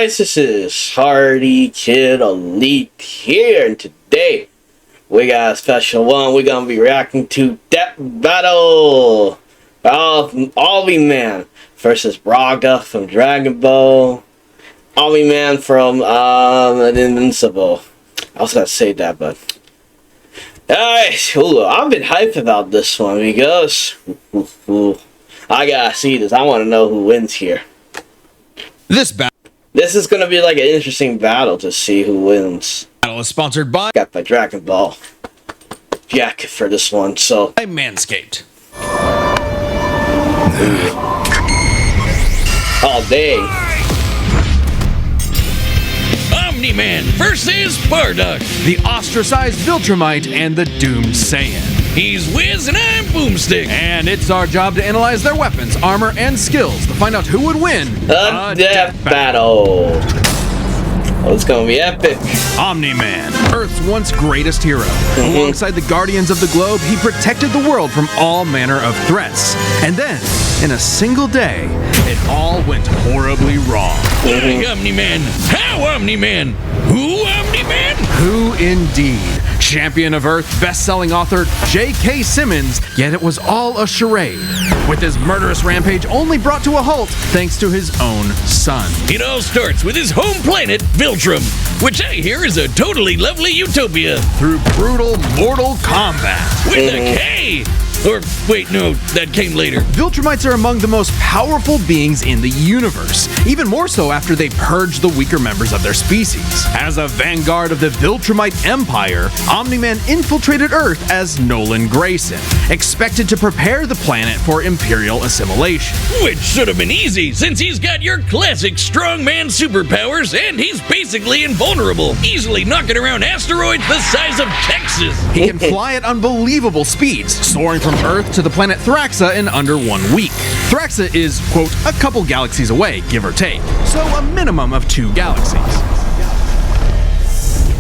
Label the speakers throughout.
Speaker 1: guys, this is Hardy Kid Elite here, and today we got a special one. We're gonna be reacting to Death Battle of Omni-Man versus Bardock from Dragonball, Omni-Man from Invincible. I was gonna say that, but alright, I've been hyped about this one because I gotta see this. I want to know who wins here. This is gonna be like an interesting battle to see who wins.
Speaker 2: Battle is sponsored by
Speaker 1: Dragon Ball Jack for this one, so
Speaker 2: Manscaped.
Speaker 1: all day.
Speaker 3: Omni-Man versus Bardock.
Speaker 2: The ostracized Viltrumite and the doomed Saiyan.
Speaker 3: He's Wiz and I'm Boomstick.
Speaker 2: And it's our job to analyze their weapons, armor, and skills to find out who would win
Speaker 1: A death battle. Oh, it's gonna be epic.
Speaker 2: Omni-Man, Earth's once greatest hero. Alongside the Guardians of the Globe, he protected the world from all manner of threats. And then, in a single day, it all went horribly wrong.
Speaker 3: Why Omni-Man? How Omni-Man? Who Omni-Man?
Speaker 2: Who indeed? Champion of Earth, best-selling author J.K. Simmons, yet it was all a charade, with his murderous rampage only brought to a halt thanks to his own son.
Speaker 3: It all starts with his home planet, Viltrum, which I hear is a totally lovely utopia.
Speaker 2: Through brutal, mortal combat.
Speaker 3: With a K! Or, wait, no, that came later.
Speaker 2: Viltrumites are among the most powerful beings in the universe, even more so after they purge the weaker members of their species. As a vanguard of the Viltrumite Empire, Omni-Man infiltrated Earth as Nolan Grayson, expected to prepare the planet for Imperial assimilation.
Speaker 3: Which should have been easy, since he's got your classic strongman superpowers and he's basically invulnerable, easily knocking around asteroids the size of Texas.
Speaker 2: He can fly at unbelievable speeds, soaring from Earth to the planet Thraxa in under 1 week. Thraxa is, quote, a couple galaxies away, give or take, so a minimum of 2 galaxies.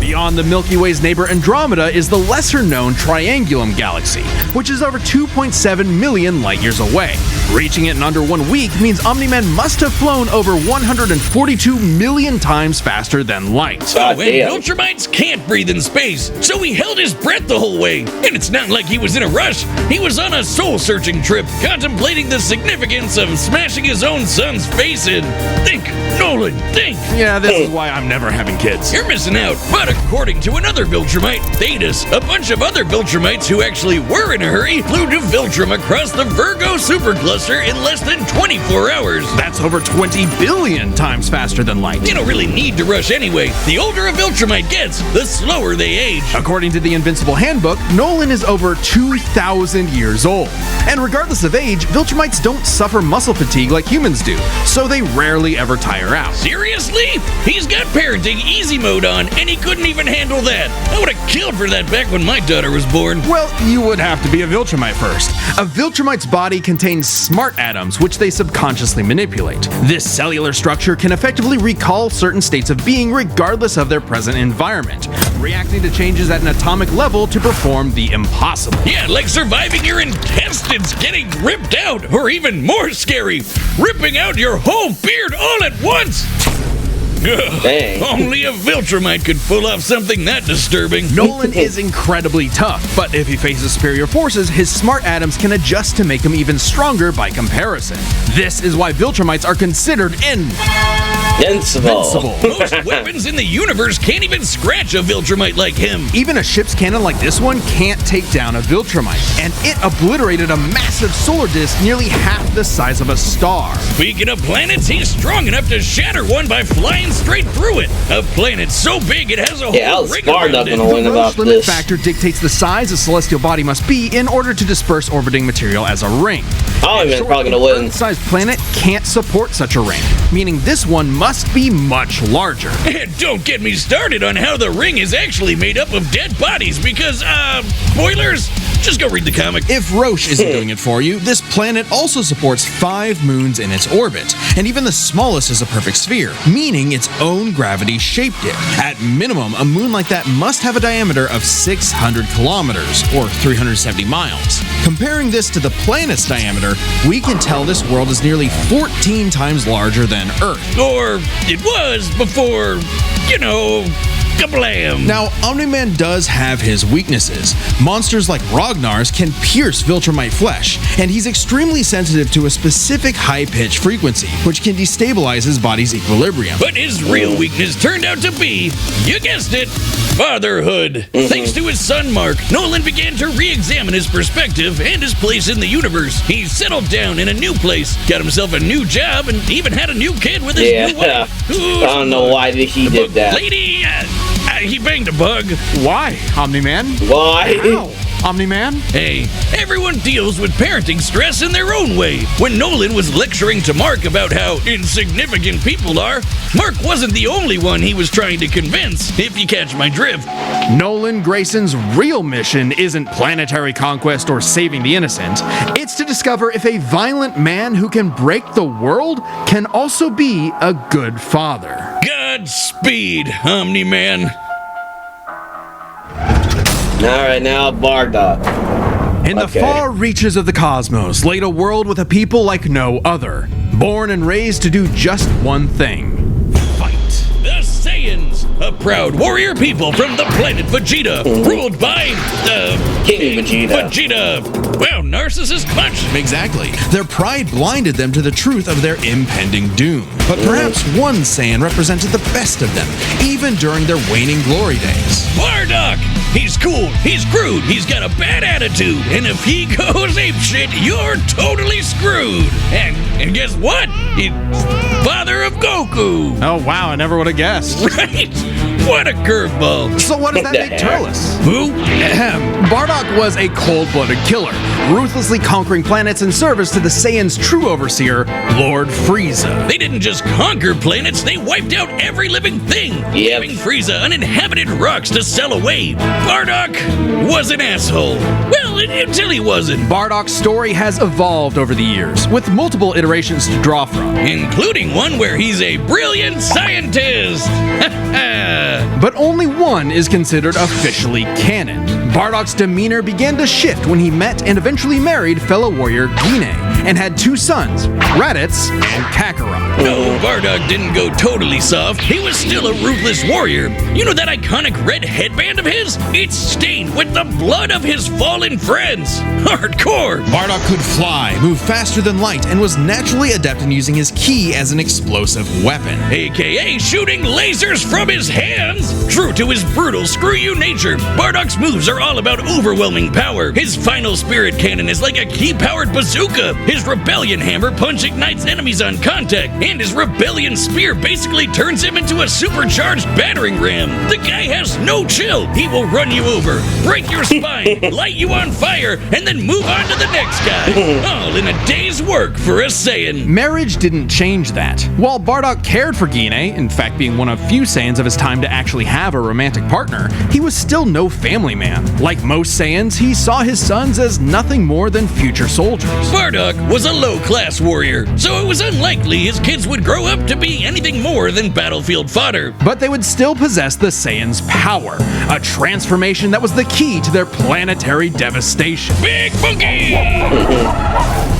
Speaker 2: Beyond the Milky Way's neighbor Andromeda is the lesser-known Triangulum Galaxy, which is over 2.7 million light-years away. Reaching it in under 1 week means Omni-Man must have flown over 142 million times faster than light.
Speaker 3: Oh, and Viltrumites can't breathe in space, so he held his breath the whole way. And it's not like he was in a rush. He was on a soul-searching trip, contemplating the significance of smashing his own son's face in. Think, Nolan, think!
Speaker 2: Yeah, this is why I'm never having kids.
Speaker 3: You're missing out, but according to another Viltrumite, Thetis, a bunch of other Viltrumites who actually were in a hurry flew to Viltrum across the Virgo supercluster in less than 24 hours.
Speaker 2: That's over 20 billion times faster than light.
Speaker 3: They don't really need to rush anyway. The older a Viltrumite gets, the slower they age.
Speaker 2: According to the Invincible Handbook, Nolan is over 2,000 years old. And regardless of age, Viltrumites don't suffer muscle fatigue like humans do, so they rarely ever tire out.
Speaker 3: Seriously? He's got parenting easy mode on, and he couldn't even handle that. I would have killed for that back when my daughter was born.
Speaker 2: Well, you would have to be a Viltrumite first. A Viltrumite's body contains smart atoms, which they subconsciously manipulate. This cellular structure can effectively recall certain states of being regardless of their present environment, reacting to changes at an atomic level to perform the impossible.
Speaker 3: Yeah, like surviving your intestines getting ripped out, or even more scary, ripping out your whole beard all at once.
Speaker 1: Dang.
Speaker 3: Only a Viltrumite could pull off something that disturbing.
Speaker 2: Nolan is incredibly tough, but if he faces superior forces, his smart atoms can adjust to make him even stronger by comparison. This is why Viltrumites are considered invincible.
Speaker 3: Most weapons in the universe can't even scratch a Viltrumite like him.
Speaker 2: Even a ship's cannon like this one can't take down a Viltrumite, and it obliterated a massive solar disk nearly half the size of a star.
Speaker 3: Speaking of planets, he's strong enough to shatter one by flying straight through it. A planet so big it has a whole ring around it.
Speaker 2: The Roche limit factor dictates the size a celestial body must be in order to disperse orbiting material as a ring.
Speaker 1: Omni-Man's probably gonna win.
Speaker 2: Earth-sized planet can't support such a ring, meaning this one must be much larger.
Speaker 3: And don't get me started on how the ring is actually made up of dead bodies because, spoilers, Just go read the comic.
Speaker 2: If Roche isn't doing it for you, this planet also supports 5 moons in its orbit, and even the smallest is a perfect sphere, meaning its own gravity shaped it. At minimum, a moon like that must have a diameter of 600 kilometers, or 370 miles. Comparing this to the planet's diameter, we can tell this world is nearly 14 times larger than Earth.
Speaker 3: Or it was before, kablam.
Speaker 2: Now, Omni-Man does have his weaknesses. Monsters like Ragnar's can pierce Viltrumite flesh, and he's extremely sensitive to a specific high-pitch frequency, which can destabilize his body's equilibrium.
Speaker 3: But his real weakness turned out to be, you guessed it, fatherhood. Thanks to his son Mark, Nolan began to re-examine his perspective and his place in the universe. He settled down in a new place, got himself a new job, and even had a new kid with his new wife.
Speaker 1: I don't know why he did that.
Speaker 3: Lady, he banged a bug.
Speaker 2: Why, Omni-Man?
Speaker 1: Why?
Speaker 2: How, Omni-Man?
Speaker 3: Hey, everyone deals with parenting stress in their own way. When Nolan was lecturing to Mark about how insignificant people are, Mark wasn't the only one he was trying to convince, if you catch my drift.
Speaker 2: Nolan Grayson's real mission isn't planetary conquest or saving the innocent. It's to discover if a violent man who can break the world can also be a good father.
Speaker 3: Godspeed, Omni-Man.
Speaker 1: Alright, now Bardock.
Speaker 2: In the far reaches of the cosmos laid a world with a people like no other, born and raised to do just one thing: fight.
Speaker 3: The Saiyans, a proud warrior people from the planet Vegeta, ruled by
Speaker 1: King Vegeta.
Speaker 3: Vegeta. Well, narcissist punch.
Speaker 2: Exactly. Their pride blinded them to the truth of their impending doom. But perhaps one Saiyan represented the best of them, even during their waning glory days.
Speaker 3: Bardock! He's cool, he's crude, he's got a bad attitude, and if he goes apeshit, you're totally screwed. And guess what? He's father of Goku.
Speaker 2: Oh wow, I never would have guessed.
Speaker 3: Right? What a curveball.
Speaker 2: So what does that make Turles?
Speaker 3: Who?
Speaker 2: Bardock was a cold-blooded killer, ruthlessly conquering planets in service to the Saiyans' true overseer, Lord Frieza.
Speaker 3: They didn't just conquer planets, they wiped out every living thing, giving Frieza uninhabited rocks to sell away. Bardock was an asshole. Well, until he wasn't.
Speaker 2: Bardock's story has evolved over the years, with multiple iterations to draw from.
Speaker 3: Including one where he's a brilliant scientist.
Speaker 2: But only one is considered officially canon. Bardock's demeanor began to shift when he met and eventually married fellow warrior Guinea, and had 2 sons, Raditz and Kakarot.
Speaker 3: No, Bardock didn't go totally soft. He was still a ruthless warrior. You know that iconic red headband of his? It's stained with the blood of his fallen friends. Hardcore.
Speaker 2: Bardock could fly, move faster than light, and was naturally adept in using his ki as an explosive weapon.
Speaker 3: AKA shooting lasers from his hands. True to his brutal screw-you nature, Bardock's moves are all about overwhelming power. His final spirit cannon is like a ki-powered bazooka. His rebellion hammer punch ignites enemies on contact, and his rebellion spear basically turns him into a supercharged battering ram. The guy has no chill. He will run you over, break your spine, light you on fire, and then move on to the next guy. All in a day's work for a Saiyan.
Speaker 2: Marriage didn't change that. While Bardock cared for Guinea, in fact being one of few Saiyans of his time to actually have a romantic partner, he was still no family man. Like most Saiyans, he saw his sons as nothing more than future soldiers.
Speaker 3: Bardock was a low-class warrior, so it was unlikely his kids would grow up to be anything more than battlefield fodder.
Speaker 2: But they would still possess the Saiyans' power, a transformation that was the key to their planetary devastation.
Speaker 3: Big Monkey!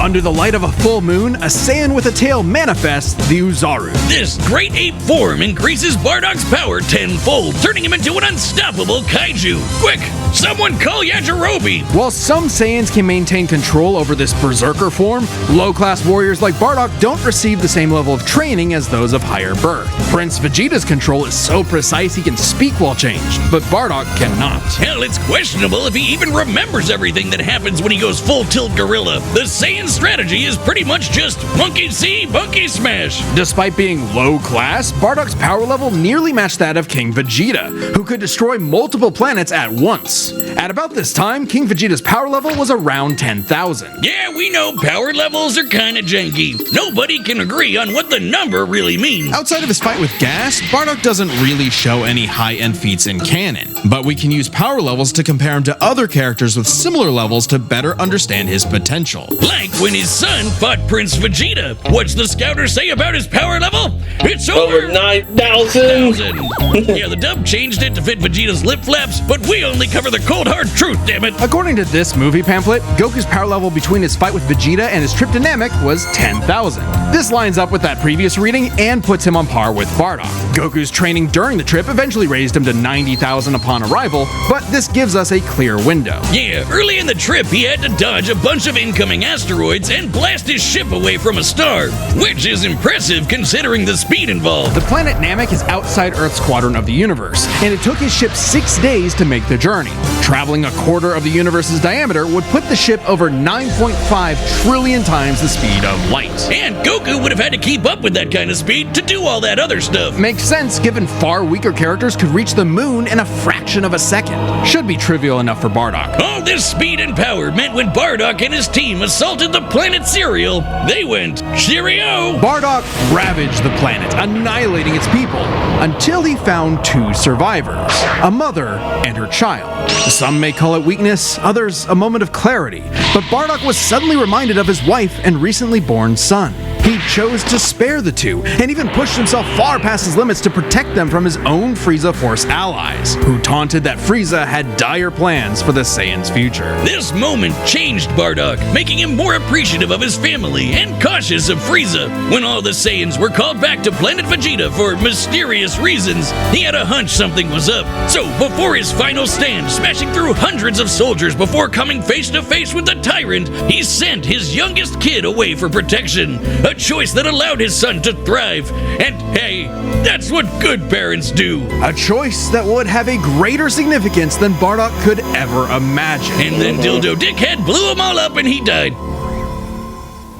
Speaker 2: Under the light of a full moon, a Saiyan with a tail manifests the Uzaru.
Speaker 3: This great ape form increases Bardock's power tenfold, turning him into an unstoppable kaiju. Quick, someone call Yajirobe!
Speaker 2: While some Saiyans can maintain control over this berserker form, low-class warriors like Bardock don't receive the same level of training as those of higher birth. Prince Vegeta's control is so precise he can speak while changed, but Bardock cannot.
Speaker 3: Hell, it's questionable if he even remembers everything that happens when he goes full tilt gorilla. The Saiyan strategy is pretty much just monkey see, monkey smash.
Speaker 2: Despite being low-class, Bardock's power level nearly matched that of King Vegeta, who could destroy multiple planets at once. At about this time, King Vegeta's power level was around 10,000.
Speaker 3: Yeah, we know power levels are kinda janky. Nobody can agree on what the number really means.
Speaker 2: Outside of his fight with Gas, Bardock doesn't really show any high-end feats in canon, but we can use power levels to compare him to other characters with similar levels to better understand his potential.
Speaker 3: Like when his son fought Prince Vegeta. What's the scouter say about his power level? It's over
Speaker 1: 9,000.
Speaker 3: Yeah, the dub changed it to fit Vegeta's lip flaps, but we only cover the cold hard truth, damn it.
Speaker 2: According to this movie pamphlet, Goku's power level between his fight with Vegeta and his trip to Namek was 10,000. This lines up with that previous reading and puts him on par with Bardock. Goku's training during the trip eventually raised him to 90,000 upon arrival, but this gives us a clear window.
Speaker 3: Yeah, early in the trip, he had to dodge a bunch of incoming asteroids and blast his ship away from a star, which is impressive considering the speed involved.
Speaker 2: The planet Namek is outside Earth's quadrant of the universe, and it took his ship 6 days to make the journey. Traveling a quarter of the universe's diameter would put the ship over 9.5 trillion times the speed of light.
Speaker 3: And Goku would have had to keep up with that kind of speed to do all that other stuff.
Speaker 2: Makes sense given far weaker characters could reach the moon in a fraction of a second. Should be trivial enough for Bardock.
Speaker 3: All this speed and power meant when Bardock and his team assaulted the planet Cereal, they went, cheerio!
Speaker 2: Bardock ravaged the planet, annihilating its people, until he found 2 survivors, a mother and her child. Some may call it weakness, others a moment of clarity, but Bardock was suddenly reminded of his wife and recently born son. He chose to spare the 2, and even pushed himself far past his limits to protect them from his own Frieza Force allies, who taunted that Frieza had dire plans for the Saiyans' future.
Speaker 3: This moment changed Bardock, making him more appreciative of his family and cautious of Frieza. When all the Saiyans were called back to Planet Vegeta for mysterious reasons, he had a hunch something was up. So before his final stand, smashing through hundreds of soldiers before coming face to face with the tyrant, he sent his youngest kid away for protection. A choice that allowed his son to thrive. And hey, that's what good parents do.
Speaker 2: A choice that would have a greater significance than Bardock could ever imagine.
Speaker 3: And then Dildo Dickhead blew them all up and he died.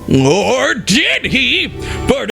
Speaker 3: Or did he? Bardock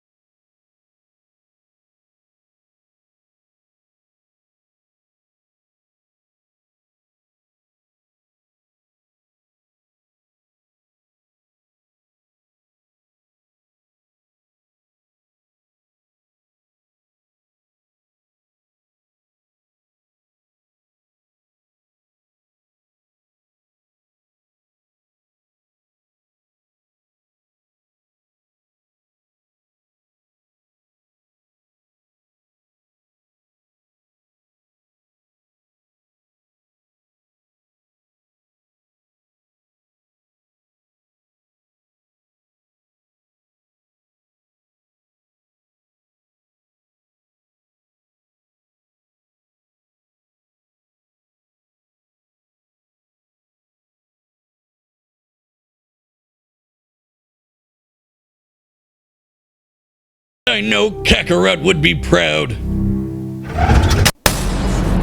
Speaker 3: I know Kakarot would be proud.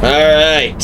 Speaker 1: Alright.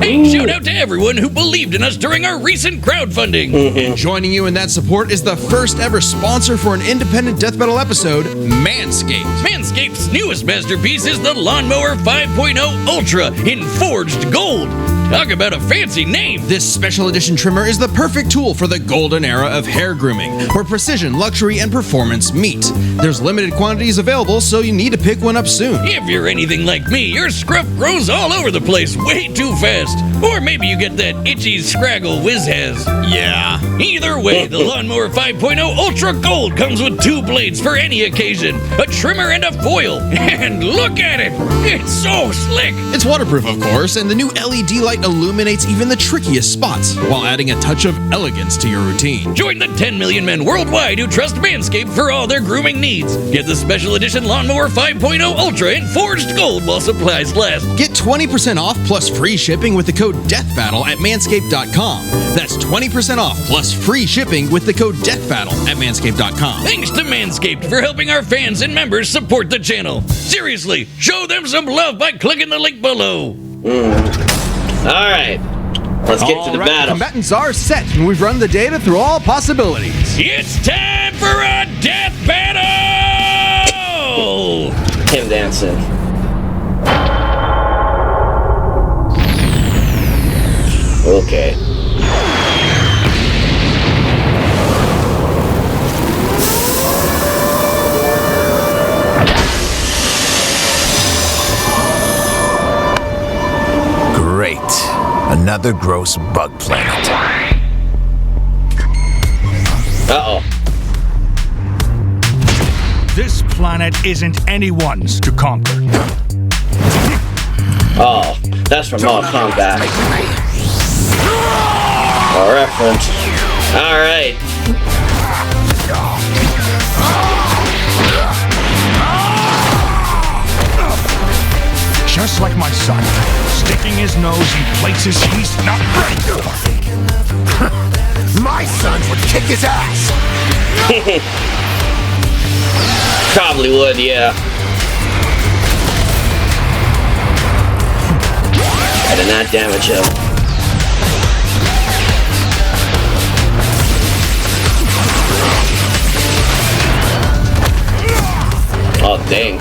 Speaker 3: Hey, shout out to everyone who believed in us during our recent crowdfunding.
Speaker 2: And joining you in that support is the first ever sponsor for an independent Death Battle episode, Manscaped.
Speaker 3: Manscaped's newest masterpiece is the Lawnmower 5.0 Ultra in forged gold. Talk about a fancy name.
Speaker 2: This special edition trimmer is the perfect tool for the golden era of hair grooming, where precision, luxury, and performance meet. There's limited quantities available, so you need to pick one up soon.
Speaker 3: If you're anything like me, your scruff grows all over the place way too fast. Or maybe you get that itchy scraggle Wiz has.
Speaker 2: Yeah.
Speaker 3: Either way, the Lawnmower 5.0 Ultra Gold comes with 2 blades for any occasion, a trimmer and a foil. And look at it! It's so slick!
Speaker 2: It's waterproof, of course, and the new LED light illuminates even the trickiest spots, while adding a touch of elegance to your routine.
Speaker 3: Join the 10 million men worldwide who trust Manscaped for all their grooming needs. Get the special edition Lawnmower 5.0 Ultra in forged gold while supplies last.
Speaker 2: Get 20% off plus free shipping with the code DEATHBATTLE at manscaped.com. That's 20% off plus free shipping with the code DEATHBATTLE at manscaped.com.
Speaker 3: Thanks to Manscaped for helping our fans and members support the channel. Seriously, show them some love by clicking the link below.
Speaker 1: Alright. Let's get to the battle.
Speaker 2: Combatants are set, and we've run the data through all possibilities.
Speaker 3: It's time for a death battle!
Speaker 1: Him dancing. Oh. Okay.
Speaker 4: Great. Another gross bug planet.
Speaker 1: Uh-oh.
Speaker 5: This planet isn't anyone's to conquer.
Speaker 1: Oh, that's from Mortal Kombat. A reference. Alright.
Speaker 5: Just like my son, sticking his nose in places he's not ready for.
Speaker 4: My sons would kick his ass!
Speaker 1: Probably would, yeah. I did not damage him. Oh, dang.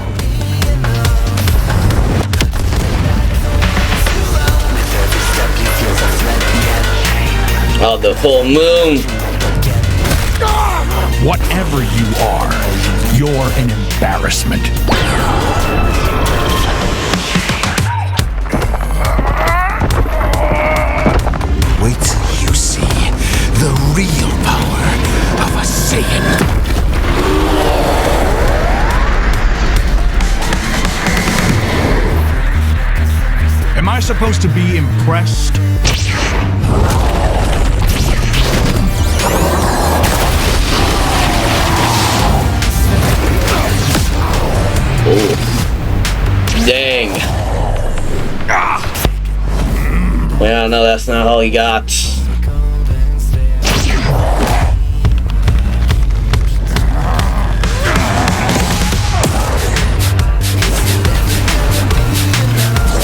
Speaker 1: Oh, the full moon.
Speaker 5: Whatever you are, you're an embarrassment.
Speaker 4: Wait till you see the real power of a Saiyan.
Speaker 5: Am I supposed to be impressed?
Speaker 1: Dang. Well, no, that's not all he got.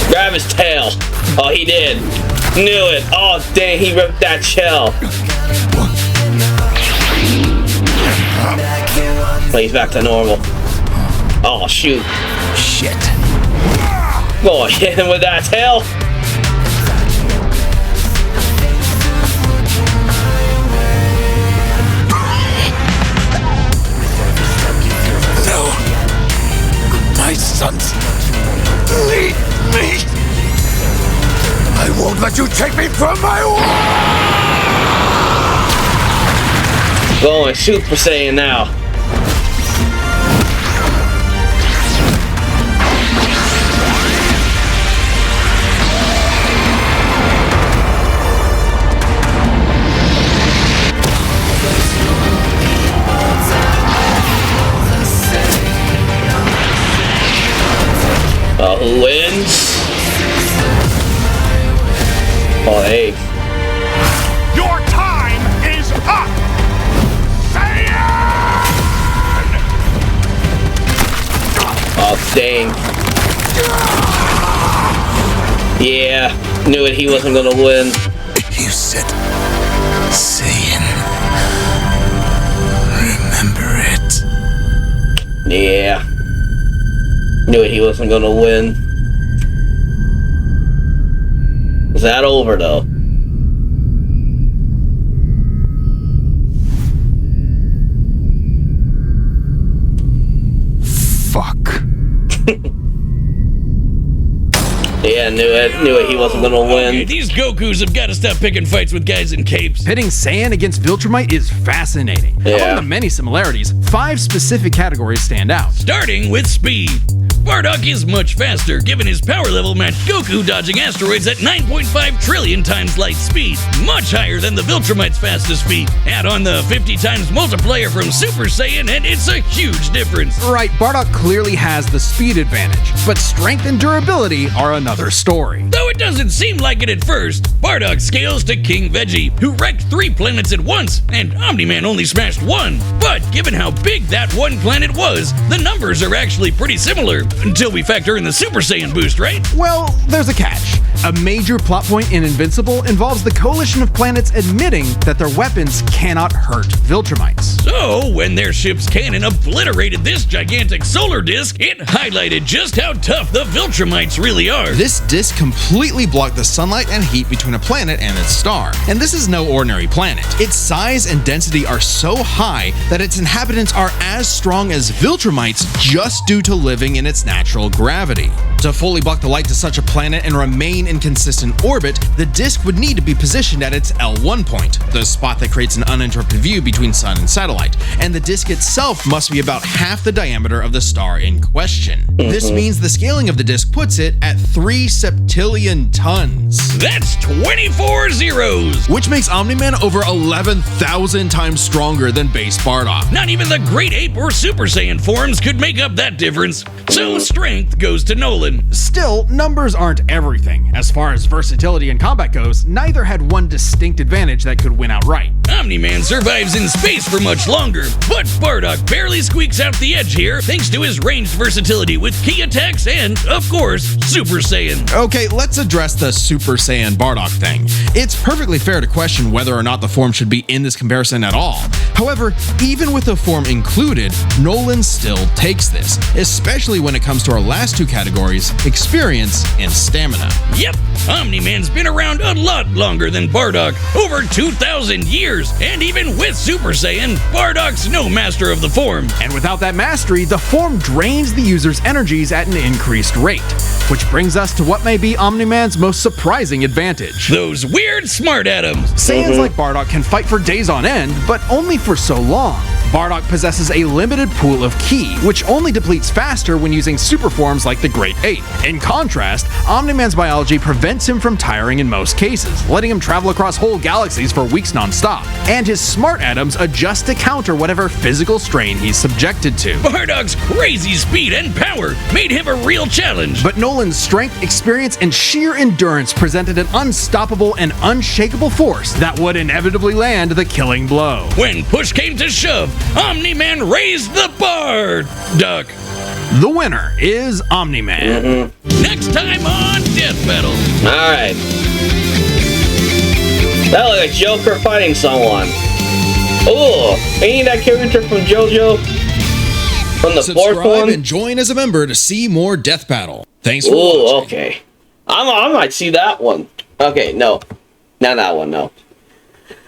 Speaker 1: Grab his tail. Oh, he did. Knew it. Oh, dang, he ripped that shell. But he's back to normal. Oh, shoot.
Speaker 4: Shit.
Speaker 1: Oh, hit him with that tail.
Speaker 4: No. My sons. Leave me. I won't let you take me from my war.
Speaker 1: Going Super Saiyan now. Who wins? Oh, hey.
Speaker 5: Your time is up! Saiyan!
Speaker 1: Oh, dang. Yeah, knew it, he wasn't gonna win.
Speaker 4: You said Saiyan. Remember it.
Speaker 1: Yeah. Knew it, he wasn't gonna win. Is that over, though?
Speaker 5: Fuck.
Speaker 1: Yeah, knew it, he wasn't gonna win.
Speaker 3: Okay, these Gokus have got to stop picking fights with guys in capes.
Speaker 2: Pitting Saiyan against Viltrumite is fascinating.
Speaker 1: Yeah.
Speaker 2: Among the many similarities, 5 specific categories stand out.
Speaker 3: Starting with speed. Bardock is much faster, given his power level matched Goku dodging asteroids at 9.5 trillion times light speed, much higher than the Viltrumite's fastest speed. Add on the 50 times multiplier from Super Saiyan and it's a huge difference.
Speaker 2: Right, Bardock clearly has the speed advantage, but strength and durability are another story.
Speaker 3: Though it doesn't seem like it at first, Bardock scales to King Veggie, who wrecked 3 planets at once, and Omni-Man only smashed 1. But given how big that one planet was, the numbers are actually pretty similar. Until we factor in the Super Saiyan boost, right?
Speaker 2: Well, there's a catch. A major plot point in Invincible involves the coalition of planets admitting that their weapons cannot hurt Viltrumites.
Speaker 3: So, when their ship's cannon obliterated this gigantic solar disk, it highlighted just how tough the Viltrumites really are.
Speaker 2: This disc completely completely block the sunlight and heat between a planet and its star. And this is no ordinary planet. Its size and density are so high that its inhabitants are as strong as Viltrumites just due to living in its natural gravity. To fully block the light to such a planet and remain in consistent orbit, the disk would need to be positioned at its L1 point, the spot that creates an uninterrupted view between sun and satellite, and the disk itself must be about half the diameter of the star in question. This means the scaling of the disk puts it at 3 septillion tons.
Speaker 3: That's 24 zeros!
Speaker 2: Which makes Omni-Man over 11,000 times stronger than base Bardock.
Speaker 3: Not even the Great Ape or Super Saiyan forms could make up that difference. So strength goes to Nolan.
Speaker 2: Still, numbers aren't everything. As far as versatility in combat goes, neither had one distinct advantage that could win outright.
Speaker 3: Omni-Man survives in space for much longer, but Bardock barely squeaks out the edge here thanks to his ranged versatility with key attacks and, of course, Super Saiyan.
Speaker 2: Okay, let's address the Super Saiyan Bardock thing. It's perfectly fair to question whether or not the form should be in this comparison at all. However, even with the form included, Nolan still takes this, especially when it comes to our last two categories, experience and stamina.
Speaker 3: Yep, Omni-Man's been around a lot longer than Bardock, over 2,000 years, and even with Super Saiyan, Bardock's no master of the form.
Speaker 2: And without that mastery, the form drains the user's energies at an increased rate, which brings us to what may be Omni-Man's most surprising advantage.
Speaker 3: Those weird smart atoms.
Speaker 2: Saiyans like Bardock can fight for days on end, but only for so long. Bardock possesses a limited pool of ki, which only depletes faster when using super forms like the Great Ape. In contrast, Omni-Man's biology prevents him from tiring in most cases, letting him travel across whole galaxies for weeks non-stop. And his smart atoms adjust to counter whatever physical strain he's subjected to.
Speaker 3: Bardock's crazy speed and power made him a real challenge.
Speaker 2: But Nolan's strength, experience, and sheer endurance presented an unstoppable and unshakable force that would inevitably land the killing blow.
Speaker 3: When push came to shove, Omni-Man raised the bar. Duck.
Speaker 2: The winner is Omni-Man.
Speaker 3: Next time on Death Battle.
Speaker 1: Alright. That looked like Joker fighting someone. Oh, ain't that character from JoJo? From the fourth
Speaker 2: Subscribe
Speaker 1: one?
Speaker 2: and join as a member to see more Death Battle. Thanks for
Speaker 1: Oh,
Speaker 2: watching.
Speaker 1: okay. I might see that one. Okay, no. Not that one, no.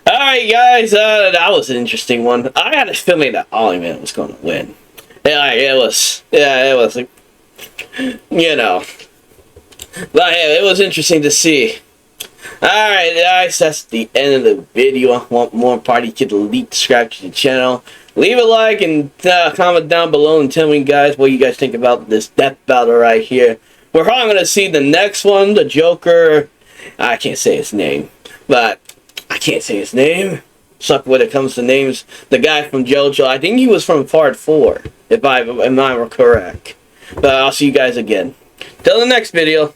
Speaker 1: Alright, guys, that was an interesting one. I had a feeling that Omni-Man was going to win. It was, you know. But yeah, it was interesting to see. Alright, guys, that's the end of the video. I want more Party Kid Elite, subscribe to the channel. Leave a like and comment down below and tell me, guys, what you guys think about this death battle right here. We're probably going to see the next one, the Joker. I can't say his name, but I can't say his name. Suck when it comes to names. The guy from JoJo, I think he was from Part 4, if I'm correct. But I'll see you guys again. Till the next video.